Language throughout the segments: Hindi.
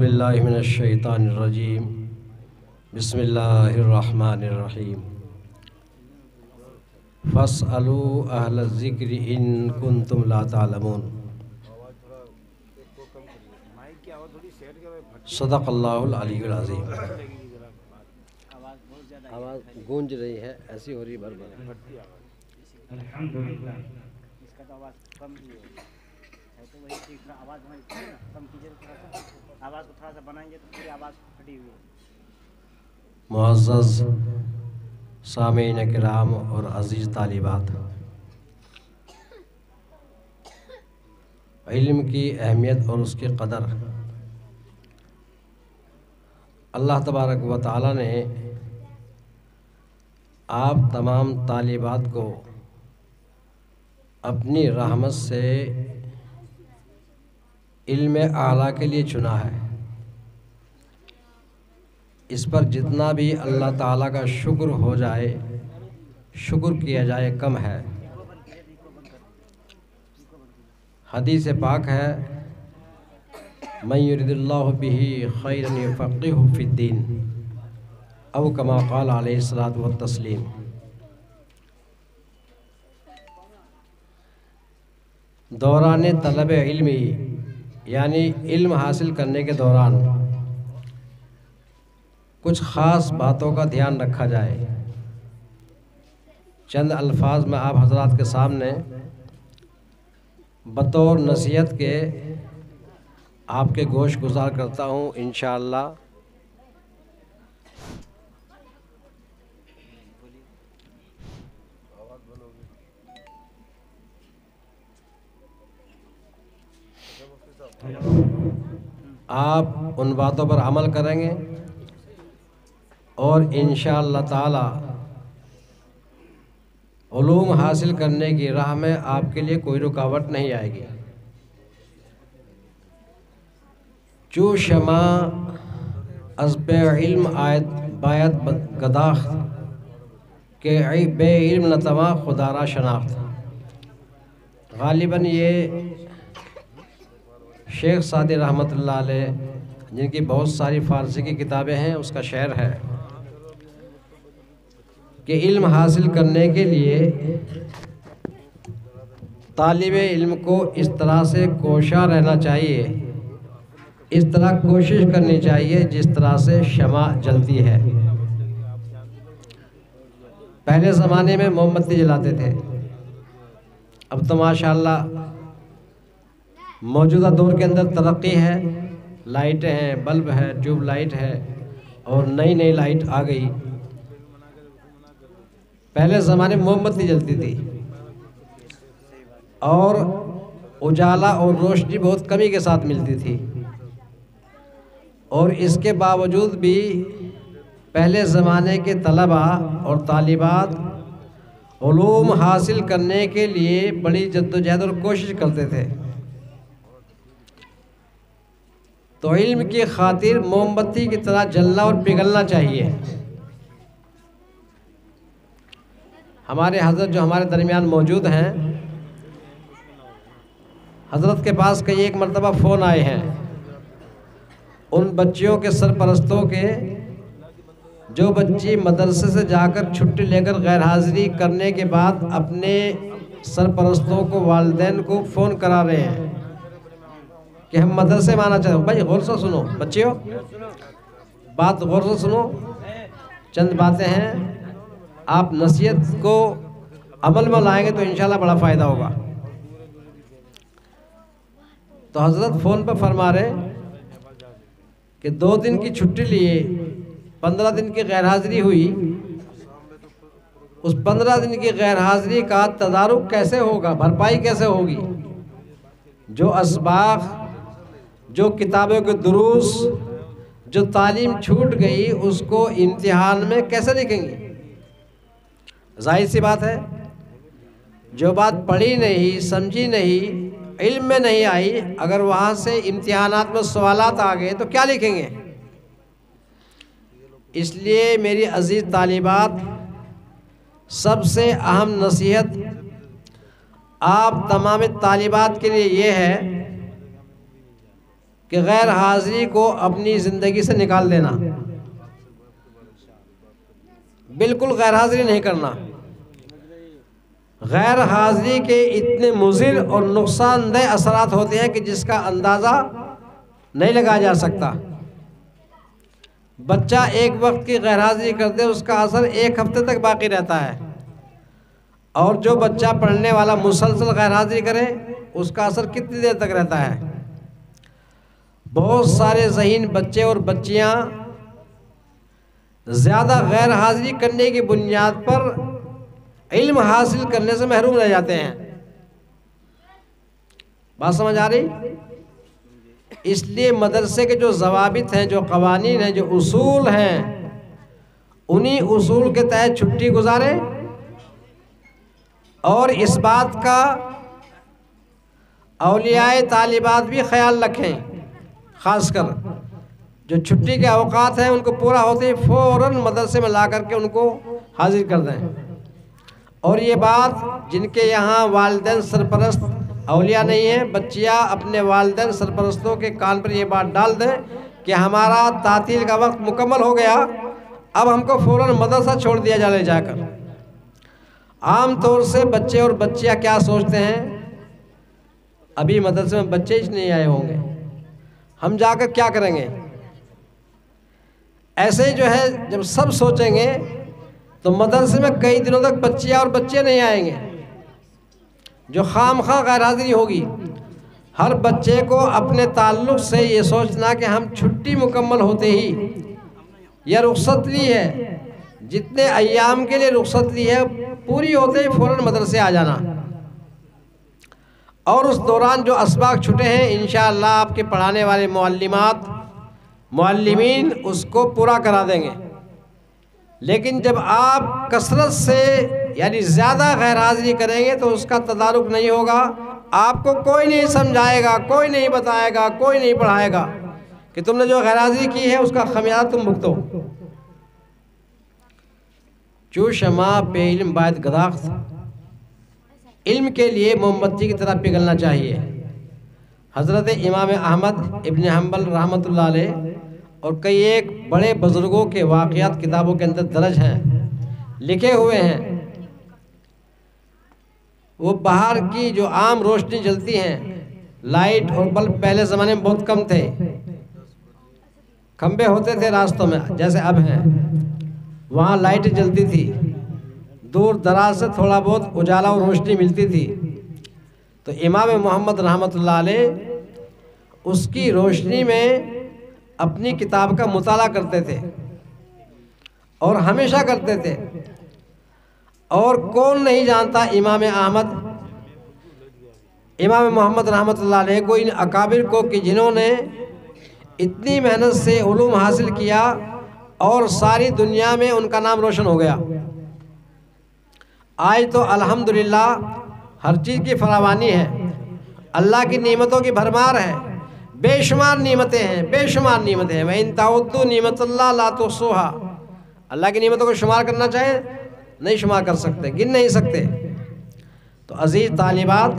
बिल्लाहि मिनश्शैतानिर्रजीम बिस्मिल्लाहिर्रहमानिर्रहीम फस्अलू अहलज़्ज़िक्रि इन कुन्तुम ला तालमून। सदक़ल्लाहुल अलीयुल अज़ीम। आवाज़ गूंज रही है, ऐसी हो रही भर भर। अल्हम्दुलिल्लाह। इसका तो आवाज़ कम ही है तो वही ठीक है। आवाज़ हमारी कम कीजिए, थोड़ा सा आवाज़ को थोड़ा सा बनाएंगे तो पूरी आवाज़ फटी हुई है। मुअज़्ज़ज़ सामीन किराम और अज़ीज़ तालिबात, इल्म की अहमियत और उसकी कदर अल्लाह तबारक व तआला ने आप तमाम तालिबात को अपनी रहमत से इल्म आला के लिए चुना है। इस पर जितना भी अल्लाह ताला का शुक्र हो जाए, शुक्र किया जाए, कम है। हदीस पाक है, मन युरिदिल्लाहु बिही खैरन युफ़क़्क़िहु फ़िद्दीन औ कमा क़ाल अलैहिस्सलातु वत्तस्लीम। दौरान तलब इल्मी यानी इल्म हासिल करने के दौरान कुछ ख़ास बातों का ध्यान रखा जाए। चंद अल्फाज में आप हज़रात के सामने बतौर नसीहत के आपके गोश गुजार करता हूँ। इंशाअल्लाह आप उन बातों पर अमल करेंगे और इंशाअल्लाह ताला उलूम हासिल करने की राह में आपके लिए कोई रुकावट नहीं आएगी। चू शमा अज़बे इल्म आयत बायत गदाख्त के बे इल्म नतवा खुदारा शनाख्त। गालिबन ये शेख सादी रहमतुल्लाह अलैह, जिनकी बहुत सारी फ़ारसी की किताबें हैं, उसका शेर है कि इल्म हासिल करने के लिए तालिब इल्म को इस तरह से कोशा रहना चाहिए, इस तरह कोशिश करनी चाहिए जिस तरह से शमा जलती है। पहले ज़माने में मोमबत्ती जलाते थे, अब तो माशाअल्लाह मौजूदा दौर के अंदर तरक्की है, लाइटें हैं, बल्ब है, ट्यूब लाइट है और नई नई लाइट आ गई। पहले ज़माने में मोमबत्ती जलती थी और उजाला और रोशनी बहुत कमी के साथ मिलती थी, और इसके बावजूद भी पहले ज़माने के तलबा और तालिबात उलूम हासिल करने के लिए बड़ी जद्दोजहद और कोशिश करते थे। तो इल्म की खातिर मोमबत्ती की तरह जलना और पिघलना चाहिए। हमारे हज़रत जो हमारे दरमियान मौजूद हैं, हज़रत के पास कई एक मरतबा फ़ोन आए हैं उन बच्चियों के सरपरस्तों के जो बच्ची मदरसे से जाकर छुट्टी लेकर गैर हाज़िरी करने के बाद अपने सरपरस्तों को, वालिदैन को फ़ोन करा रहे हैं कि हम मदरसे में आना चाहते हैं। भाई गौर से सुनो बच्चियों, बात गौर से सुनो, चंद बातें हैं, आप नसीहत को अमल में लाएंगे तो इंशाल्लाह बड़ा फ़ायदा होगा। तो हज़रत फ़ोन पर फरमा रहे कि 2 दिन की छुट्टी लिए, 15 दिन की गैर हाज़िरी हुई, उस 15 दिन की गैर हाज़िरी का तदारुक कैसे होगा, भरपाई कैसे होगी? जो असबाग, जो किताबों के दुरूस, जो तालीम छूट गई, उसको इम्तिहान में कैसे लिखेंगी? जाहिर सी बात है, जो बात पढ़ी नहीं, समझी नहीं, इल्म में नहीं आई, अगर वहाँ से इम्तिहानात में सवालात आ गए तो क्या लिखेंगे? इसलिए मेरी अज़ीज़ तालिबात, सबसे अहम नसीहत आप तमाम तालिबात के लिए ये है कि गैर हाजिरी को अपनी ज़िंदगी से निकाल देना, बिल्कुल गैर हाजिरी नहीं करना। गैर हाजिरी के इतने मुज़िर और नुकसानदेह असरात होते हैं कि जिसका अंदाज़ा नहीं लगाया जा सकता। बच्चा एक वक्त की गैर हाजिरी करते उसका असर एक हफ्ते तक बाकी रहता है, और जो बच्चा पढ़ने वाला मुसलसल गैर हाजिरी करे उसका असर कितनी देर तक रहता है। बहुत सारे ज़हीन बच्चे और बच्चियां ज़्यादा गैर हाजिरी करने की बुनियाद पर इल्म हासिल करने से महरूम रह जाते हैं। बात समझ आ रही? इसलिए मदरसे के जो ज़वाबित हैं, जो क़वानीन हैं, जो उसूल हैं, उन्हीं उसूल के तहत छुट्टी गुजारें। और इस बात का औलियाए तालिबात भी ख्याल रखें, ख़ासकर जो छुट्टी के अवकात हैं उनको पूरा होते ही फ़ौरन मदरसे में ला करके उनको हाजिर कर दें। और ये बात जिनके यहाँ वालिदैन सरपरस्त औलिया नहीं है, बच्चियाँ अपने वालिदैन सरपरस्तों के कान पर ये बात डाल दें कि हमारा तातील का वक्त मुकम्मल हो गया, अब हमको फ़ौरन मदरसा छोड़ दिया जाए जाकर। आम तौर से बच्चे और बच्चियाँ क्या सोचते हैं, अभी मदरसे में बच्चे ही नहीं आए होंगे, हम जाकर क्या करेंगे। ऐसे ही जो है जब सब सोचेंगे तो मदरसे में कई दिनों तक बच्चियाँ और बच्चे नहीं आएंगे, जो खामखा गैर हाजिरी होगी। हर बच्चे को अपने ताल्लुक़ से ये सोचना कि हम छुट्टी मुकम्मल होते ही या रुख्सत ली है, जितने अय्याम के लिए रुख्सत ली है पूरी होते ही फ़ौरन मदरसे आ जाना। और उस दौरान जो असबाक छुटे हैं इंशाअल्लाह आपके पढ़ाने वाले मुअल्लिमात मुअल्लिमीन उसको पूरा करा देंगे। लेकिन जब आप कसरत से यानी ज़्यादा गैर हाजिरी करेंगे तो उसका तदारुक नहीं होगा, आपको कोई नहीं समझाएगा, कोई नहीं बताएगा, कोई नहीं पढ़ाएगा कि तुमने जो गैर हाजिरी की है उसका खमियाजा तुम भुगतो। जो शमा पे इल्म बायद गदाख्त, इल्म के लिए मोमबत्ती की तरह पिघलना चाहिए। हज़रत इमाम अहमद इब्न हम्बल रहमतुल्लाह अलैह और कई एक बड़े बुज़ुर्गों के वाक़यात किताबों के अंदर दर्ज हैं, लिखे हुए हैं। वो बाहर की जो आम रोशनी जलती हैं, लाइट और बल्ब पहले ज़माने में बहुत कम थे, खंबे होते थे रास्तों में जैसे अब हैं, वहाँ लाइट जलती थी, दूर दराज से थोड़ा बहुत उजाला और रोशनी मिलती थी। तो इमाम मोहम्मद रहमतुल्लाह अलैह उसकी रोशनी में अपनी किताब का मुताला करते थे और हमेशा करते थे। और कौन नहीं जानता इमाम अहमद इमाम मोहम्मद रहमतुल्लाह अलैह को, इन अकाबिर को, कि जिन्होंने इतनी मेहनत से उलूम हासिल किया और सारी दुनिया में उनका नाम रोशन हो गया। आज तो अल्हम्दुलिल्लाह हर चीज़ की फरावानी है, अल्लाह की नेमतों की भरमार है, बेशुमार नेमतें हैं, बेशुमार नेमतें हैं। वह इन ताउद्दू नेमतुल्लाह ला तुहसूहा, अल्लाह की नेमतों को शुमार करना चाहे नहीं शुमार कर सकते, गिन नहीं सकते। तो अजीज़ तालिबात,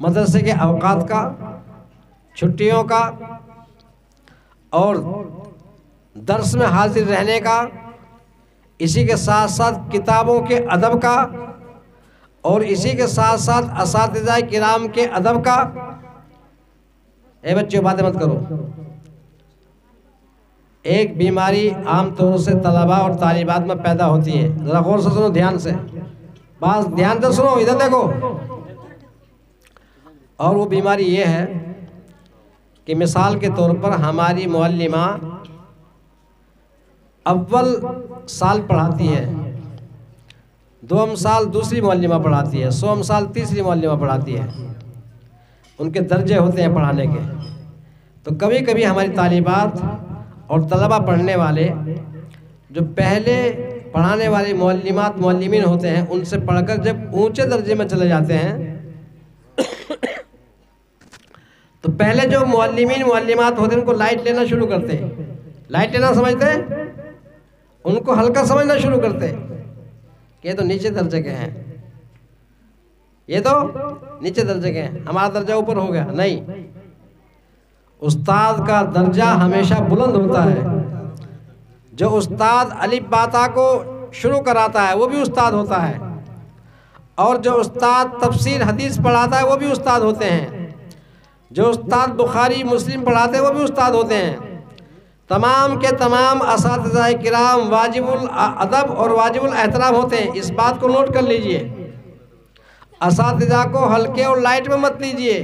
मदरसे के अवकात का, छुट्टियों का और दर्स में हाजिर रहने का, इसी के साथ साथ किताबों के अदब का और इसी के साथ साथ असातिज़ा किराम के अदब का। ए बच्चों बातें मत करो। एक बीमारी आम तौर से तलबा और तालिबात में पैदा होती है, ज़रा गौर से सुनो, ध्यान से, बस ध्यान से सुनो, इधर देखो। और वो बीमारी ये है कि मिसाल के तौर पर हमारी मुअल्लिमा अव्वल साल पढ़ाती है, दोम साल दूसरी मुअल्लिमा पढ़ाती है, सोम साल तीसरी मुअल्लिमा पढ़ाती है, उनके दर्जे होते हैं पढ़ाने के। तो कभी कभी हमारी तालिबात और तलबा पढ़ने वाले जो पहले पढ़ाने वाले मुअल्लिमात मुअल्लिमीन होते हैं, उनसे पढ़कर जब ऊंचे दर्जे में चले जाते हैं तो पहले जो मुअल्लिमीन मुअल्लिमात होते हैं उनको लाइट लेना शुरू करते हैं। लाइट लेना समझते हैं, उनको हल्का समझना शुरू करते हैं कि ये तो नीचे दर्जे के हैं, ये तो नीचे दर्जे के हैं, हमारा दर्जा ऊपर हो गया। नहीं, उस्ताद का दर्जा हमेशा बुलंद होता है। जो उस्ताद अलिफ बाता को शुरू कराता है वो भी उस्ताद होता है, और जो उस्ताद तफसीर हदीस पढ़ाता है वो भी उस्ताद होते हैं। जो उस्ताद बुखारी मुस्लिम पढ़ाते हैं वो भी उस्ताद होते हैं। तमाम के तमाम असातिज़ा किराम वाजिबुल अदब और वाजिबुल एहतराम होते हैं। इस बात को नोट कर लीजिए। असातिज़ा को हल्के और लाइट में मत लीजिए।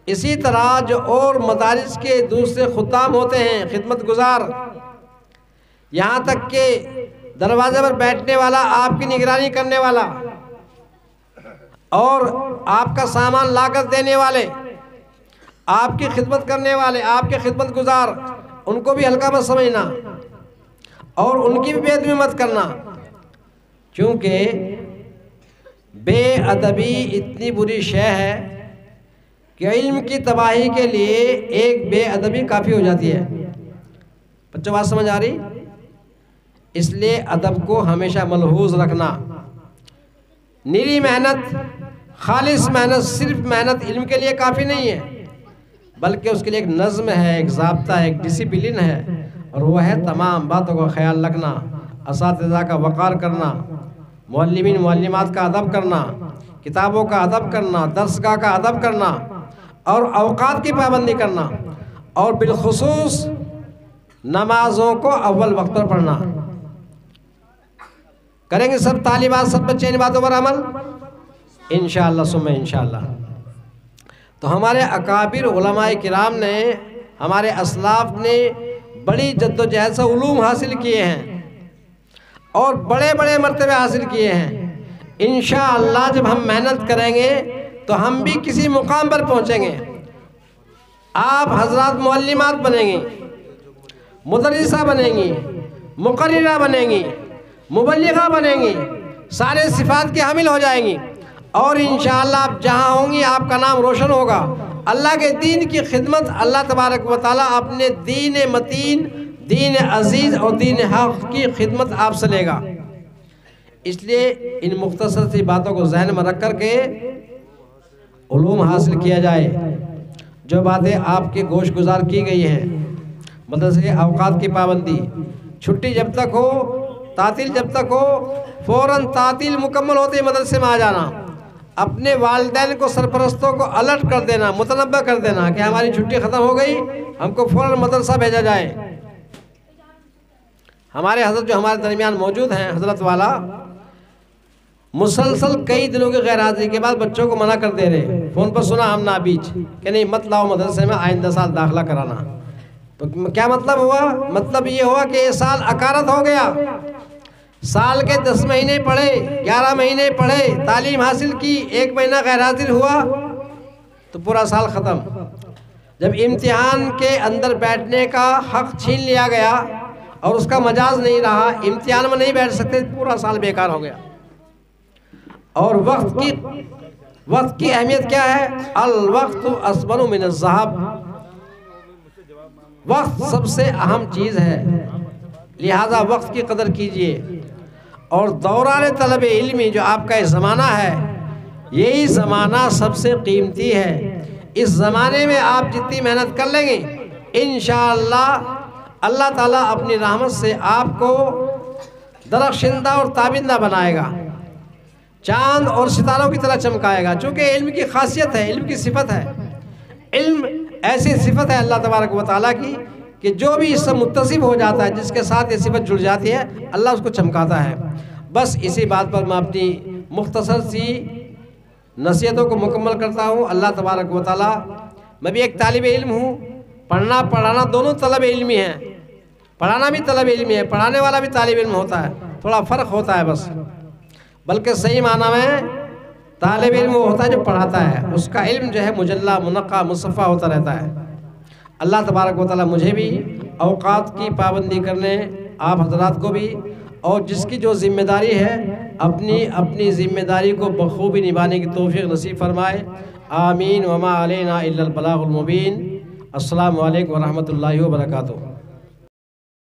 इसी तरह जो और मदारिस के दूसरे खुद्दाम होते हैं, खिदमत गुजार, यहाँ तक के दरवाजे पर बैठने वाला, आपकी निगरानी करने वाला और आपका सामान लाकर देने वाले, आपकी खिदमत करने वाले, आपके खिदमत गुजार, उनको भी हल्का मत समझना और उनकी भी बेअदबी मत करना, क्योंकि बेअदबी इतनी बुरी शय है कि इल्म की तबाही के लिए एक बेअदबी काफ़ी हो जाती है। बच्चों बात समझ आ रही? इसलिए अदब को हमेशा मलहूज रखना। निरी मेहनत, खालिस मेहनत, सिर्फ मेहनत इल्म के लिए काफ़ी नहीं है, बल्कि उसके लिए एक नज़्म है, एक ज़ाब्ता है, एक डिसिप्लिन है, और वह है तमाम बातों का ख्याल रखना, असातिज़ा का वक़ार करना, मुअल्लिमीन मुअल्लिमात का अदब करना, किताबों का अदब करना, दर्सगाह का अदब करना, और औक़ात की पाबंदी करना, और बिलखुसूस नमाज़ों को अव्वल वक्त पर पढ़ना। करेंगे सब तालिबात, सब बच्चे इन बातों पर अमल इंशाअल्लाह सुम्मा इंशाअल्लाह। तो हमारे अकाबिर उलमाए किराम ने, हमारे असलाफ ने बड़ी जद्दोजहद से उलूम हासिल किए हैं और बड़े बड़े मर्तबे हासिल किए हैं। इंशाअल्लाह जब हम मेहनत करेंगे तो हम भी किसी मुकाम पर पहुँचेंगे। आप हजरात मुअल्लिमात बनेंगी, मुदर्रिसा बनेंगी, मुकर्रिरा बनेंगी, मुबल्लिगा बनेंगी, सारे सिफात के हामिल हो जाएंगी, और इंशाअल्लाह आप जहाँ होंगी आपका नाम रोशन होगा। अल्लाह के दीन की खिदमत अल्लाह तबारक व तआला अपने दीन मतीन, दीन अजीज़ और दीन हक़ की खिदमत आपसे लेगा। इसलिए इन मुख्तसर सी बातों को जहन में रख कर के उलूम हासिल किया जाए। जो बातें आपके गोश गुजार की गई हैं, मदरसे के औक़ात की पाबंदी, छुट्टी जब तक हो, तातील जब तक हो, फ़ौरन तातील मुकम्मल होते ही मदरसे में आ जाना। अपने वालिदैन को, सरपरस्तों को अलर्ट कर देना, मुतनब्बा कर देना कि हमारी छुट्टी ख़त्म हो गई, हमको फ़ौरन मदरसा भेजा जाए। हमारे हज़रत जो हमारे दरमियान मौजूद हैं, हज़रत वाला, मुसलसल कई दिनों की गैर हाज़िरी के बाद बच्चों को मना कर दे रहे। फ़ोन पर सुना हम नाबीज कि नहीं मत लाओ मदरसे में, आइंदा साल दाखिला कराना। तो क्या मतलब हुआ? मतलब ये हुआ कि ये साल अकारत हो गया। साल के 10 महीने पढ़े, 11 महीने पढ़े, तालीम हासिल की, 1 महीना गैर हाजिर हुआ तो पूरा साल ख़त्म। जब इम्तिहान के अंदर बैठने का हक़ छीन लिया गया और उसका मजाज नहीं रहा, इम्तिहान में नहीं बैठ सकते, पूरा साल बेकार हो गया। और वक्त की अहमियत क्या है? अल वक़्तु अस्बनु मिन ज़हब। वक्त सबसे अहम चीज़ है, लिहाजा वक्त की कदर कीजिए। और दौरान तलब इल्मी जो आपका ज़माना है, यही ज़माना सबसे कीमती है। इस ज़माने में आप जितनी मेहनत कर लेंगे, इंशाअल्लाह अल्लाह ताला अपनी रहमत से आपको दरख्शिंदा और ताबिंदा बनाएगा, चाँद और सितारों की तरह चमकाएगा। चूँकि इल्म की खासियत है, इल्म की सिफत है। इल्म ऐसी सिफत है अल्लाह तबारक व तआला की कि जो भी इससे मुत्तसिफ हो जाता है, जिसके साथ ये सिफत जुड़ जाती है, अल्लाह उसको चमकाता है। बस इसी बात पर मैं अपनी मुख्तसर सी नसीहतों को मुकम्मल करता हूँ। अल्लाह तबारक व तआला, मैं भी एक तालिब इल्म हूँ, पढ़ना पढ़ाना दोनों तलब इल्मी है। पढ़ाना भी तलब इल्मी है, पढ़ाने वाला भी तालिब इल्म होता है, थोड़ा फ़र्क होता है बस। बल्कि सही माना में तालिब इल्म वो होता है जो पढ़ाता है, उसका इल्म जो है मुजल्ला, मुनक्का, मुसफ़ा होता रहता है। अल्लाह तबारक व तआला मुझे भी औक़ात की पाबंदी करने, आप हज़रात को भी, और जिसकी जो ज़िम्मेदारी है अपनी ज़िम्मेदारी को बखूबी निभाने की तौफ़ीक़ नसीब फ़रमाए। आमीन। वमा अलैना इल्लल बलागुल मुबीन। अस्सलामु अलैकुम व रहमतुल्लाहि व बरकातुहू।